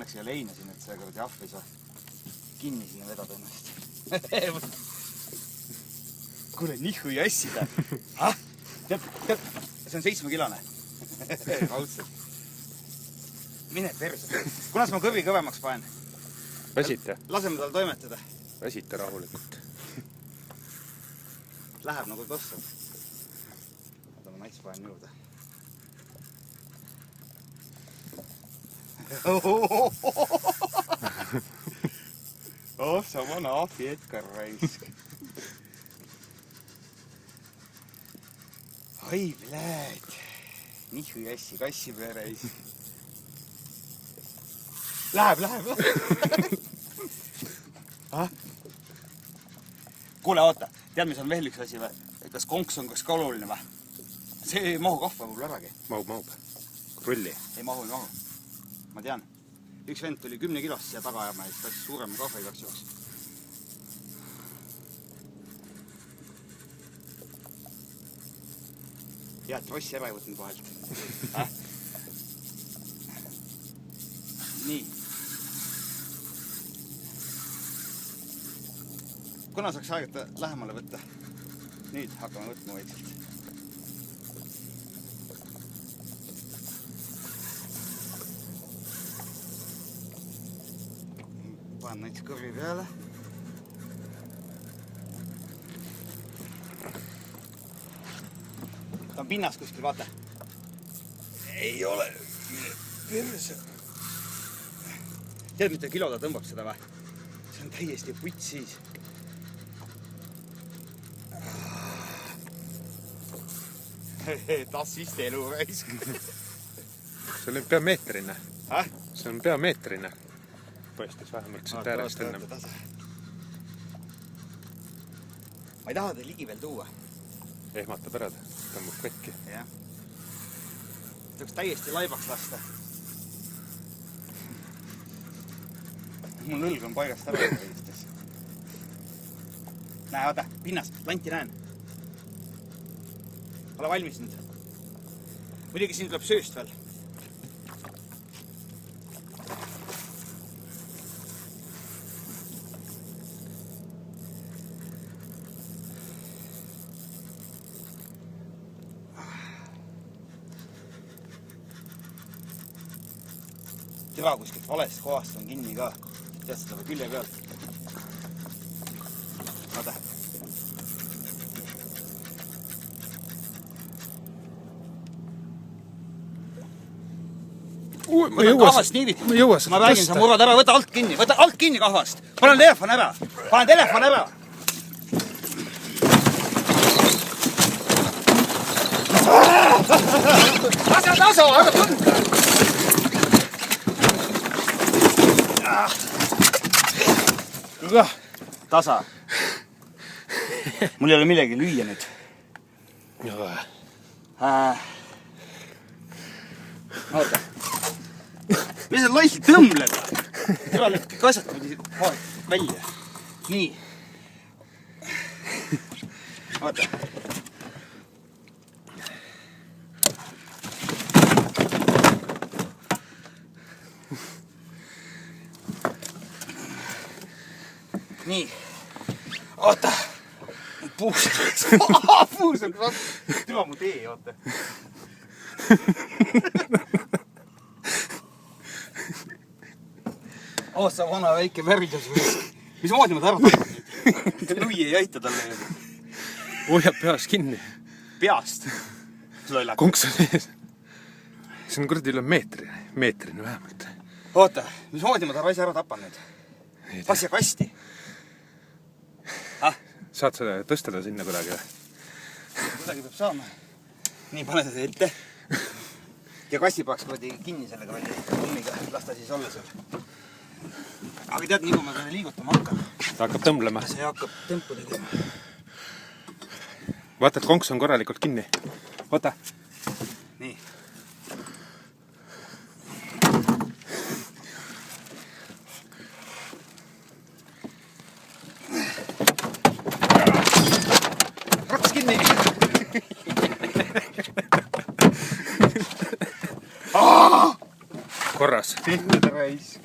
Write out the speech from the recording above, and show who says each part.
Speaker 1: õnneks ei ole leina siin, et see kuradi ahv ei saa kinni sinna vedada ennast. Kuule, nihu jassida. Tead, see on 7-kilone. Raudselt. Mine perse. Kunas ma kõvi kõvemaks paen?
Speaker 2: Väsite?
Speaker 1: Laseme tal toimetada.
Speaker 2: Väsite rahulikult.
Speaker 1: Läheb nagu tossa. Oota, ma nais paen juurde. Sa vana ahvi Edgar raisk. Ai, blääd. Nihu jassi, kassi pereis. Läheb. Kuule, oota. Tead, mis on veel üks asi või? Kas konks on kas ka oluline või? See ei mahu kahva mul äragi.
Speaker 2: Mahub. Rulli.
Speaker 1: Ei mahu. Ma tean. Üks vend tuli 10 kilost siia taga ajama ja siis suurema kahva igaks juhuks. Ja, et rossi ära ei võtnud vahelt. Nii. Kuna saaks aegata lähemale võtta? Nüüd hakkame võtma vaikselt. Panen näiteks kõrvi peale. Ta on pinnas kuskil, vaata. Ei ole. Perse. Tead, mitte kilo ta tõmbab seda või? See on täiesti puts siis. Tassist elu raisk.
Speaker 2: See oli pea meetrine.
Speaker 1: Häh?
Speaker 2: See on pea meetrine. Paistis vähemalt siit äärest ennem.
Speaker 1: Ma ei taha teil ligi veel tuua.
Speaker 2: Ehmatab ära, tõmbab pekki.
Speaker 1: Jah. Tuleks täiesti laibaks lasta. Mul õlg on paigast ära. Näe, vaata, pinnas, lanti näen. Ole valmis nüüd. Muidugi siin tuleb sööst veel. Tira kuskilt valest kohast on kinni ka. Tead seda või külje pealt. Vaata.
Speaker 2: Ma jõuas.
Speaker 1: Ma räägin, sa murrad ära, võta alt kinni kahvast. Panen telefon ära. Tasa, aga tund. Tasa. Mul ei ole millegi lüüa nüüd. Oota. Mis sa laiselt tõmbled? Tule lükki kasjad välja. Nii. Oota. Nii. Oota. Puus on krab. Tüva mu tee, oota. Sa vana väike värdus. Mis moodi ma tarvatan nüüd? Lui ei aita talle.
Speaker 2: Hoiab peas kinni.
Speaker 1: Peast?
Speaker 2: Konks on ees. See on kuradi üle meetrine vähemalt.
Speaker 1: Oota, mis moodi ma ta raisi ära tapan nüüd? Passi kasti.
Speaker 2: Saad seda tõstada sinna kuidagi või?
Speaker 1: Kuidagi peab saama. Nii, pane seda ette. Ja kassi peaks kinni selle kummiga. Las ta siis olla seal. Aga tead, nii kui ma seda liigutama hakkan.
Speaker 2: Ta hakkab tõmblema.
Speaker 1: See hakkab tempu tegema.
Speaker 2: Vaata, et konks on korralikult kinni. Oota.
Speaker 1: Nii. Raks kinni.
Speaker 2: Korras.
Speaker 1: Tehtud raisk.